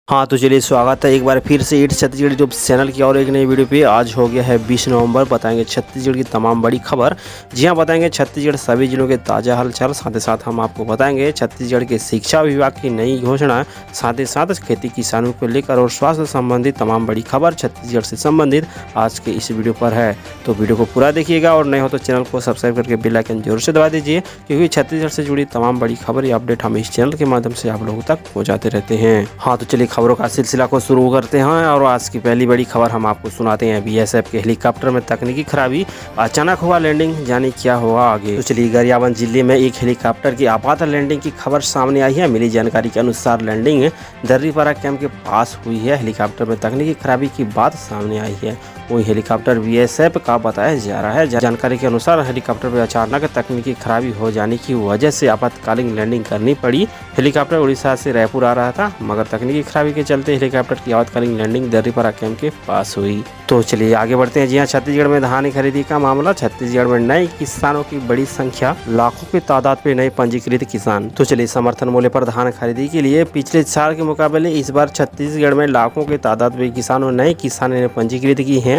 हाँ तो चलिए स्वागत है एक बार फिर से ईट छत्तीसगढ़ यूट्यूब चैनल की और एक नई वीडियो पे। आज हो गया है 20 नवंबर। बताएंगे छत्तीसगढ़ की तमाम बड़ी खबर। जी हाँ, बताएंगे छत्तीसगढ़ सभी जिलों के ताज़ा हालचाल। साथ ही साथ हम आपको बताएंगे छत्तीसगढ़ के शिक्षा विभाग की नई घोषणा। साथ ही साथ खेती किसानों को लेकर और स्वास्थ्य संबंधित तमाम बड़ी खबर छत्तीसगढ़ से संबंधित आज के इस वीडियो पर है। तो वीडियो को पूरा देखिएगा और नए हो तो चैनल को सब्सक्राइब करके बेल आइकन जरूर से दबा दीजिए, क्योंकि छत्तीसगढ़ से जुड़ी तमाम बड़ी खबर या अपडेट हम इस चैनल के माध्यम से आप लोगों तक पहुँचाते रहते हैं। हाँ तो चलिए खबरों का सिलसिला को शुरू करते हैं और आज की पहली बड़ी खबर हम आपको सुनाते हैं। बीएसएफ के हेलीकॉप्टर में तकनीकी खराबी, अचानक हुआ लैंडिंग, जाने क्या हुआ आगे। तो चलिए गरियाबंद जिले में एक हेलीकॉप्टर की आपात लैंडिंग की खबर सामने आई है। मिली जानकारी के अनुसार लैंडिंग दर्रीपारा कैंप के पास हुई है। हेलीकॉप्टर में तकनीकी खराबी की बात सामने आई है। वही हेलीकॉप्टर बीएसएफ का बताया जा रहा है। जानकारी के अनुसार हेलीकॉप्टर में अचानक तकनीकी खराबी हो जाने की वजह से आपातकालीन लैंडिंग करनी पड़ी। हेलीकॉप्टर उड़ीसा से रायपुर आ रहा था, मगर तकनीकी खराबी के चलते हेलीकॉप्टर की आपातकालीन लैंडिंग दर्रीपारा कैंप के पास हुई। तो चलिए आगे बढ़ते हैं। जी हाँ, छत्तीसगढ़ में धान खरीदी का मामला। छत्तीसगढ़ में नए किसानों की बड़ी संख्या, लाखों की तादाद में नए पंजीकृत किसान। तो चलिए समर्थन मूल्य पर धान खरीदी के लिए पिछले साल के मुकाबले इस बार छत्तीसगढ़ में लाखों की तादाद में नए किसानों ने पंजीकृत की हैं।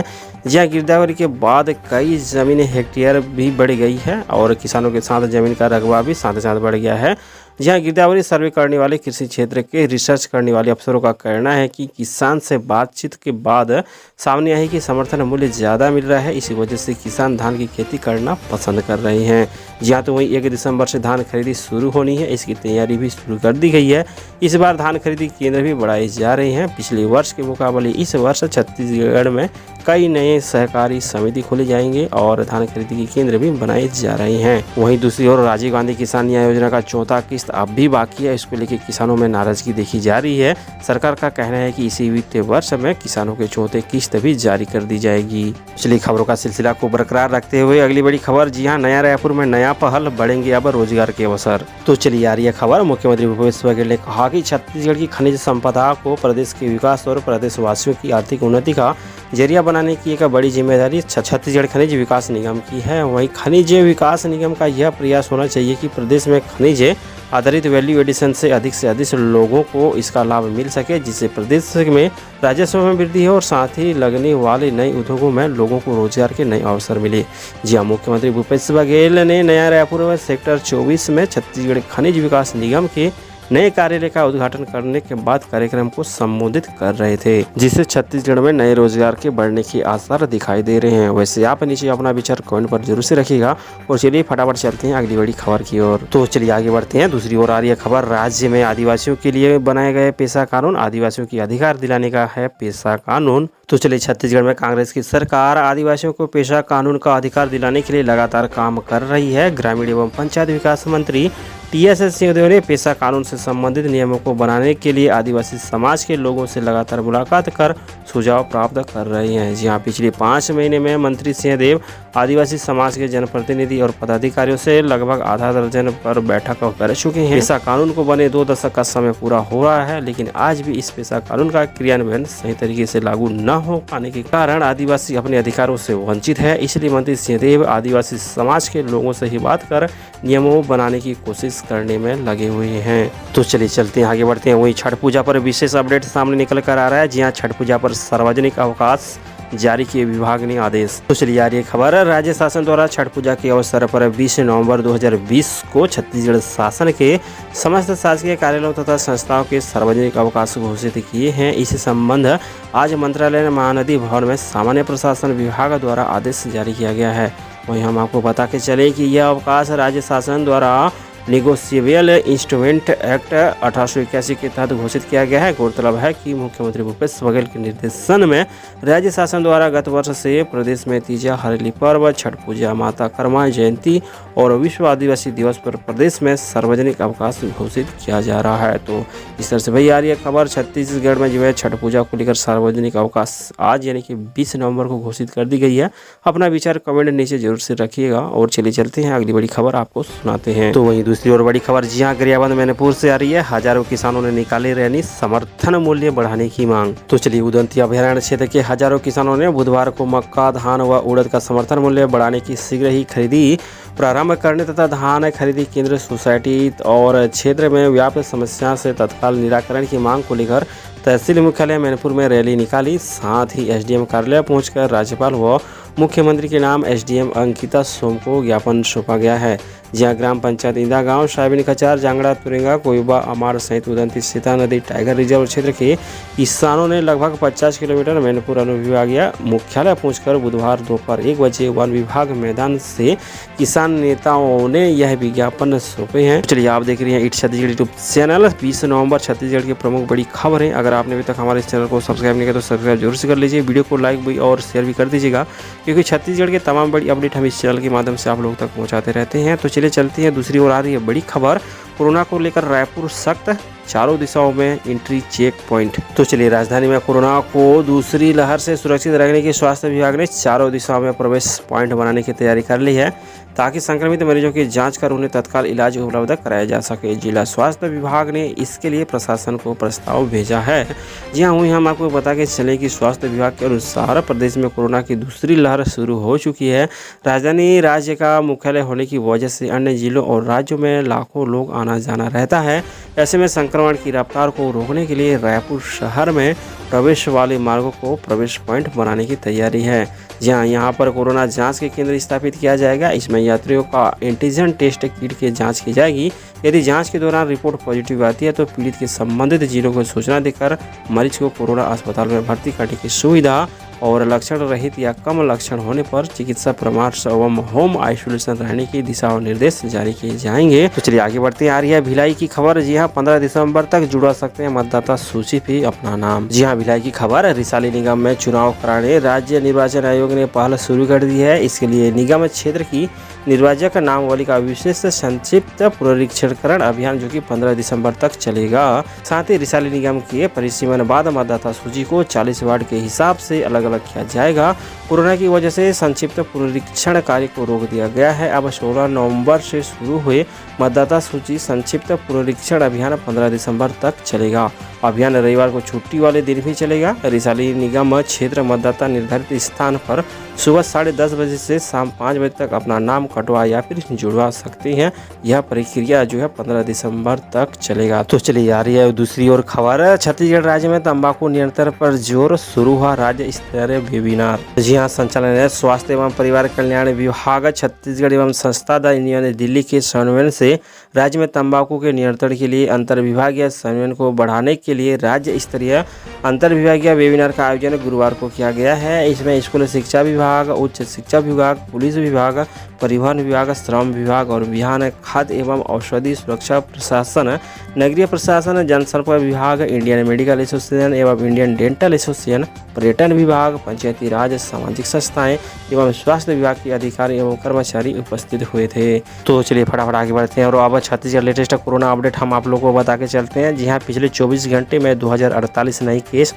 जहाँ गिरदावरी के बाद कई जमीन हेक्टेयर भी बढ़ गई है और किसानों के साथ जमीन का रकबा भी साथ ही साथ बढ़ गया है। जहाँ गिरदावरी सर्वे करने वाले कृषि क्षेत्र के रिसर्च करने वाले अफसरों का कहना है कि किसान से बातचीत के बाद सामने आई कि समर्थन मूल्य ज़्यादा मिल रहा है। इसी वजह से किसान धान की खेती करना पसंद कर रहे हैं। जहाँ तो वहीं 1 दिसंबर से धान खरीदी शुरू होनी है, इसकी तैयारी भी शुरू कर दी गई है। इस बार धान खरीदी केंद्र भी बढ़ाए जा रहे हैं। पिछले वर्ष के मुकाबले इस वर्ष छत्तीसगढ़ में कई नए सहकारी समिति खोले जाएंगे और धान खरीदी के केंद्र भी बनाए जा रहे हैं। वहीं दूसरी ओर राजीव गांधी किसान न्याय योजना का चौथा किस्त अब भी बाकी है। इसको लेकर किसानों में नाराजगी देखी जा रही है। सरकार का कहना है कि इसी वित्तीय वर्ष में किसानों के चौथे किस्त भी जारी कर दी जाएगी। पिछली खबरों का सिलसिला को बरकरार रखते हुए अगली बड़ी खबर। जी हाँ, नया रायपुर में नया पहल, बढ़ेंगे अब रोजगार के अवसर। तो चलिए आ रही है खबर। मुख्यमंत्री भूपेश बघेल ने कहा कि छत्तीसगढ़ की खनिज संपदा को प्रदेश के विकास और प्रदेशवासियों की आर्थिक उन्नति का जरिया बनाने की एक बड़ी जिम्मेदारी छत्तीसगढ़ खनिज विकास निगम की है। वहीं खनिज विकास निगम का यह प्रयास होना चाहिए कि प्रदेश में खनिज आधारित वैल्यू एडिशन से अधिक लोगों को इसका लाभ मिल सके, जिससे प्रदेश में राजस्व में वृद्धि हो और साथ ही लगने वाले नए उद्योगों में लोगों को रोजगार के नए अवसर मिले। जी हाँ, मुख्यमंत्री भूपेश बघेल ने नया रायपुर में सेक्टर 24 में छत्तीसगढ़ खनिज विकास निगम के नए कार्यालय का उद्घाटन करने के बाद कार्यक्रम को संबोधित कर रहे थे, जिससे छत्तीसगढ़ में नए रोजगार के बढ़ने के आसार दिखाई दे रहे हैं। वैसे आप नीचे अपना विचार कमेंट पर जरूर से रखिएगा और चलिए फटाफट चलते हैं अगली बड़ी खबर की ओर। तो चलिए आगे बढ़ते हैं। दूसरी ओर आ रही है खबर। राज्य में आदिवासियों के लिए बनाए गए पेशा कानून, आदिवासियों की अधिकार दिलाने का है पेशा कानून। तो चलिए छत्तीसगढ़ में कांग्रेस की सरकार आदिवासियों को पेशा कानून का अधिकार दिलाने के लिए लगातार काम कर रही है। ग्रामीण एवं पंचायत विकास मंत्री टीएस सिंहदेव ने पेशा कानून से संबंधित नियमों को बनाने के लिए आदिवासी समाज के लोगों से लगातार मुलाकात कर सुझाव प्राप्त कर रहे हैं। जी हाँ, पिछले 5 महीने में मंत्री सिंहदेव आदिवासी समाज के जनप्रतिनिधि और पदाधिकारियों से लगभग आधा दर्जन पर बैठक कर चुके हैं। पेशा कानून को बने 2 दशक का समय पूरा हो रहा है, लेकिन आज भी इस पेशा कानून का क्रियान्वयन सही तरीके से लागू न हो पाने के कारण आदिवासी अपने अधिकारों से वंचित है। इसलिए मंत्री सिंहदेव आदिवासी समाज के लोगों से ही बात कर नियमों बनाने की कोशिश करने में लगे हुए हैं। तो चलिए चलते हैं आगे बढ़ते हैं। वहीं छठ पूजा पर विशेष अपडेट सामने निकल कर आ रहा है। जी हाँ, छठ पूजा पर सार्वजनिक अवकाश जारी किए विभाग ने आदेश। तो चलिए आ रही है खबर। राज्य शासन द्वारा छठ पूजा के अवसर पर 20 नवंबर 2020 को छत्तीसगढ़ शासन के समस्त शासकीय कार्यालयों तथा संस्थाओं के सार्वजनिक अवकाश घोषित किए हैं। इस संबंध आज मंत्रालय महानदी भवन में सामान्य प्रशासन विभाग द्वारा आदेश जारी किया गया है। वहीं हम आपको बता के चले कि यह अवकाश राज्य शासन द्वारा नेगोशिएबल इंस्ट्रूमेंट एक्ट 1881 के तहत घोषित किया गया है। गौरतलब है कि मुख्यमंत्री भूपेश बघेल के निर्देशन में राज्य शासन द्वारा गत वर्ष से प्रदेश में तीजा हरेली पर्व, छठ पूजा, माता कर्मा जयंती और विश्व आदिवासी दिवस पर प्रदेश में सार्वजनिक अवकाश घोषित किया जा रहा है। तो इस तरह से भाई आ रही है खबर। छत्तीसगढ़ में जो है छठ पूजा को लेकर सार्वजनिक अवकाश आज यानी कि 20 नवंबर को घोषित कर दी गई है। अपना विचार कमेंट नीचे जरूर से रखिएगा और चलिए चलते हैं अगली बड़ी खबर आपको सुनाते हैं। तो वहीं दूसरी ओर बड़ी खबर। जी हाँ, गरियाबंद मैनपुर से आ रही है। हजारों किसानों ने निकाली रैली, समर्थन मूल्य बढ़ाने की मांग। तो चलिए उदंती अभयारण्य क्षेत्र के हजारों किसानों ने बुधवार को मक्का, धान व उड़द का समर्थन मूल्य बढ़ाने की शीघ्र ही खरीदी प्रारंभ करने तथा धान खरीदी केंद्र, सोसाइटी और क्षेत्र में व्याप्त समस्या से तत्काल निराकरण की मांग को लेकर तहसील मुख्यालय मैनपुर में रैली निकाली। साथ ही एसडीएम कार्यालय पहुंचकर राज्यपाल व मुख्यमंत्री के नाम एसडीएम अंकिता सोम को ज्ञापन सौंपा गया है। जहां ग्राम पंचायत इंदा गांव, साबिन कचार, जांगड़ा, तुरेंगा, कोयबा, अमार सहित उदंती सीता नदी टाइगर रिजर्व क्षेत्र के किसानों ने लगभग 50 किलोमीटर मैनपुर अनुविभागीय मुख्यालय पहुंचकर बुधवार दोपहर 1 बजे वन विभाग मैदान से किसान नेताओं ने यह विज्ञापन सौंपे हैं। चलिए, आप देख रहे हैं इट छत्तीसगढ़ यूट्यूब चैनल। 20 नवंबर छत्तीसगढ़ की प्रमुख बड़ी खबर है। अगर आपने अभी तक हमारे इस चैनल को सब्सक्राइब नहीं किया तो सब्सक्राइब जरूर से कर लीजिए। वीडियो को लाइक भी और शेयर भी कर दीजिएगा, क्योंकि छत्तीसगढ़ के तमाम बड़ी अपडेट हम इस चैनल के माध्यम से आप लोग तक पहुंचाते रहते हैं। तो चलिए चलते हैं, दूसरी ओर आ रही है बड़ी खबर। कोरोना को लेकर रायपुर सख्त, चारों दिशाओं में एंट्री चेक पॉइंट। तो चलिए, राजधानी में कोरोना को दूसरी लहर से सुरक्षित रखने के स्वास्थ्य विभाग ने चारों दिशाओं में प्रवेश पॉइंट बनाने की तैयारी कर ली है, ताकि संक्रमित मरीजों की जांच कर उन्हें तत्काल इलाज उपलब्ध कराया जा सके। जिला स्वास्थ्य विभाग ने इसके लिए प्रशासन को प्रस्ताव भेजा है। जी हाँ, वहीं हम आपको बता के चले कि स्वास्थ्य विभाग के अनुसार प्रदेश में कोरोना की दूसरी लहर शुरू हो चुकी है। राजधानी राज्य का मुख्यालय होने की वजह से अन्य जिलों और राज्यों में लाखों लोग आना जाना रहता है। ऐसे में संक्रमण की रफ्तार को रोकने के लिए रायपुर शहर में प्रवेश वाले मार्गों को प्रवेश पॉइंट बनाने की तैयारी है। जहां यहां पर कोरोना जांच के केंद्र स्थापित किया जाएगा। इसमें यात्रियों का एंटीजन टेस्ट किट की जांच की जाएगी। यदि जांच के दौरान रिपोर्ट पॉजिटिव आती है तो पीड़ित के संबंधित जिलों को सूचना देकर मरीज को कोरोना अस्पताल में भर्ती करने की सुविधा और लक्षण रहित या कम लक्षण होने पर चिकित्सा परामर्श एवं होम आइसोलेशन रहने की दिशा और निर्देश जारी किए जाएंगे। तो चलिए आगे बढ़ते हैं। आ रही है भिलाई की खबर। जी हाँ, 15 दिसंबर तक जुड़ा सकते हैं मतदाता सूची पे अपना नाम। जी हाँ, भिलाई की खबर। रिसाली निगम में चुनाव कराने राज्य निर्वाचन आयोग ने पहल शुरू कर दी है। इसके लिए निगम क्षेत्र की निर्वाचक नामावली का विशेष संक्षिप्त पुनरीक्षणकरण अभियान जो कि 15 दिसंबर तक चलेगा। साथ ही रिसाली निगम के परिसीमन बाद मतदाता सूची को 40 वार्ड के हिसाब से अलग अलग किया जाएगा। कोरोना की वजह से संक्षिप्त पुनरीक्षण कार्य को रोक दिया गया है। अब 16 नवंबर से शुरू हुए मतदाता सूची संक्षिप्त पुनरीक्षण अभियान 15 दिसंबर तक चलेगा। अभियान रविवार को छुट्टी वाले दिन भी चलेगा। रिसाली निगम क्षेत्र मतदाता निर्धारित स्थान पर सुबह 10:30 बजे से शाम 5 बजे तक अपना नाम कटवा या फिर जुड़वा सकते हैं। यह प्रक्रिया जो है 15 दिसंबर तक चलेगा। तो चलिए आ रही है दूसरी ओर खबर। छत्तीसगढ़ राज्य में तंबाकू नियंत्रण पर जोर, शुरू हुआ राज्य स्तरीय वेबिनार। जी हाँ, संचालन है स्वास्थ्य एवं परिवार कल्याण विभाग छत्तीसगढ़ एवं संस्था द यूनियन दिल्ली के समन्वय से राज्य में तंबाकू के नियंत्रण के लिए अंतर विभागीय समन्वय को बढ़ाने के लिए राज्य स्तरीय अंतर विभागीय वेबिनार का आयोजन गुरुवार को किया गया है। इसमें स्कूल शिक्षा विभाग, उच्च शिक्षा विभाग, पुलिस विभाग, परिवहन विभाग, श्रम विभाग और बिहान खाद्य एवं औषधि सुरक्षा प्रशासन, नगरीय प्रशासन, जनसंपर्क विभाग, इंडियन मेडिकल एसोसिएशन एवं इंडियन डेंटल एसोसिएशन, पर्यटन विभाग, पंचायती राज, सामाजिक संस्थाएं एवं स्वास्थ्य विभाग के अधिकारी एवं कर्मचारी उपस्थित हुए थे। तो चलिए फटाफट आगे बढ़ते हैं और अब छत्तीसगढ़ लेटेस्ट कोरोना अपडेट हम आप लोगों को बता के चलते हैं। जी हाँ, पिछले 24 घंटे में 2048 नए केस,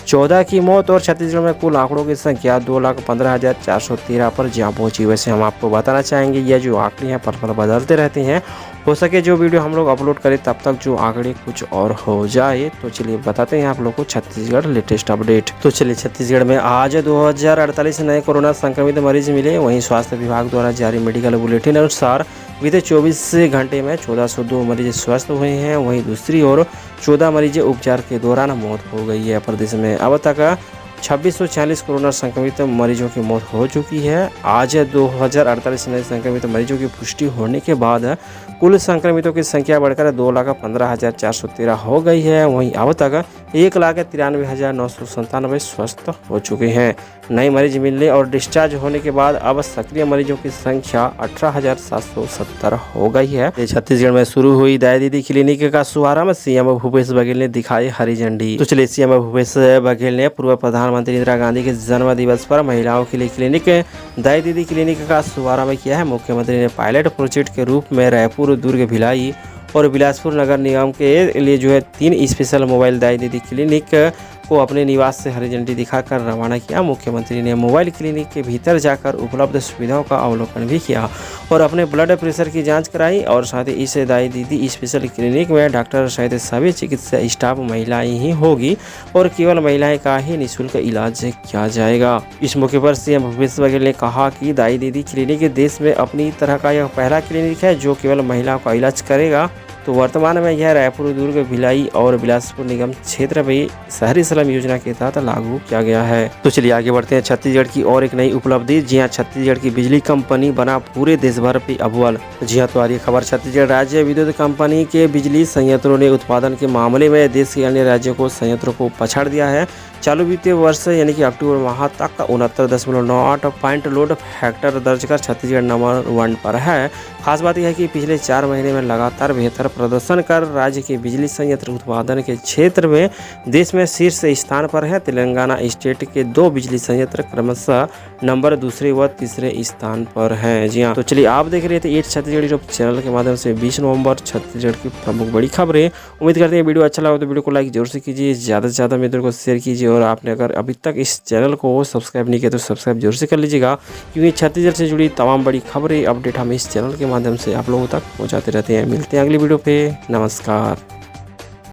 14 की मौत और छत्तीसगढ़ में कुल आंकड़ों की संख्या 2,15,413 पर जहाँ पहुंची। वैसे हम आपको बताना चाहेंगे यह जो आंकड़े हैं पल पल बदलते रहते हैं। हो सके जो वीडियो हम लोग अपलोड करें तब तक जो आंकड़े कुछ और हो जाए। तो चलिए बताते हैं आप लोग को छत्तीसगढ़ लेटेस्ट अपडेट। तो चलिए, छत्तीसगढ़ में आज 2048 नए कोरोना संक्रमित मरीज मिले। वहीं स्वास्थ्य विभाग द्वारा जारी मेडिकल बुलेटिन अनुसार बीते 24 घंटे में 1402 मरीज स्वस्थ हुए हैं। वहीं दूसरी ओर 14 मरीज उपचार के दौरान मौत हो गई है। प्रदेश में अब तक 2646 कोरोना संक्रमित मरीजों की मौत हो चुकी है। आज 2048 नए संक्रमित मरीजों की पुष्टि होने के बाद कुल संक्रमितों की संख्या बढ़कर 2,15,413 हो गई है। वहीं अब तक 1,93,997 स्वस्थ हो चुके हैं। नए मरीज मिलने और डिस्चार्ज होने के बाद अब सक्रिय मरीजों की संख्या 18,770 हो गई है। छत्तीसगढ़ में शुरू हुई दाई दीदी क्लिनिक का शुभारंभ सीएम भूपेश बघेल ने दिखाई हरी झंडी। तो चलिए, सीएम भूपेश बघेल ने पूर्व प्रधानमंत्री इंदिरा गांधी के जन्म दिवस पर महिलाओं के लिए क्लिनिक दाई दीदी क्लिनिक का शुभारंभ किया है। मुख्यमंत्री ने पायलट प्रोजेक्ट के रूप में रायपुर, दुर्ग, भिलाई और बिलासपुर नगर निगम के लिए जो है 3 स्पेशल मोबाइल दाई दीदी क्लिनिक को अपने निवास से हरी झंडी दिखाकर रवाना किया। मुख्यमंत्री ने मोबाइल क्लिनिक के भीतर जाकर उपलब्ध सुविधाओं का अवलोकन भी किया और अपने ब्लड प्रेशर की जांच कराई। और साथ ही इस दाई दीदी स्पेशल क्लिनिक में डॉक्टर सहित सभी चिकित्सा स्टाफ महिलाएं ही होगी और केवल महिलाएं का ही निःशुल्क इलाज किया जाएगा। इस मौके पर सीएम भूपेश बघेल ने कहा कि दाई दीदी क्लिनिक देश में अपनी तरह का यह पहला क्लिनिक है जो केवल महिलाओं का इलाज करेगा। तो वर्तमान में यह रायपुर, दुर्ग, भिलाई और बिलासपुर निगम क्षेत्र में शहरी स्लम योजना के तहत लागू किया गया है। तो चलिए आगे बढ़ते हैं छत्तीसगढ़ की और एक नई उपलब्धि। जी हाँ, छत्तीसगढ़ की बिजली कंपनी बना पूरे देश भर पे अव्वल। जी हाँ, तो आ रही खबर, छत्तीसगढ़ राज्य विद्युत कंपनी के बिजली संयंत्रों ने उत्पादन के मामले में देश के अन्य राज्यों को संयंत्रों को पछाड़ दिया है। चालू वित्तीय वर्ष यानी कि अक्टूबर माह तक 69.98 पॉइंट लोड फैक्टर दर्ज कर छत्तीसगढ़ नंबर 1 पर है। खास बात यह है कि पिछले 4 महीने में लगातार बेहतर प्रदर्शन कर राज्य के बिजली संयंत्र उत्पादन के क्षेत्र में देश में शीर्ष स्थान पर है। तेलंगाना स्टेट के 2 बिजली संयंत्र क्रमशः नंबर 2 व 3 स्थान पर हैं। जी हाँ, तो चलिए आप देख रहे थे 8 छत्तीसगढ़ यूट्यूब चैनल के माध्यम से 20 नवंबर छत्तीसगढ़ की प्रमुख बड़ी खबरें। उम्मीद करते हैं वीडियो अच्छा लगा तो वीडियो को लाइक जरूर से कीजिए, ज़्यादा से ज़्यादा मित्रों को शेयर कीजिए और आपने अगर अभी तक इस चैनल को सब्सक्राइब नहीं किया तो सब्सक्राइब जरूर से कर लीजिएगा, क्योंकि छत्तीसगढ़ से जुड़ी तमाम बड़ी खबरें अपडेट हम इस चैनल के माध्यम से आप लोगों तक पहुंचाते रहते हैं। मिलते हैं अगली वीडियो पे, नमस्कार।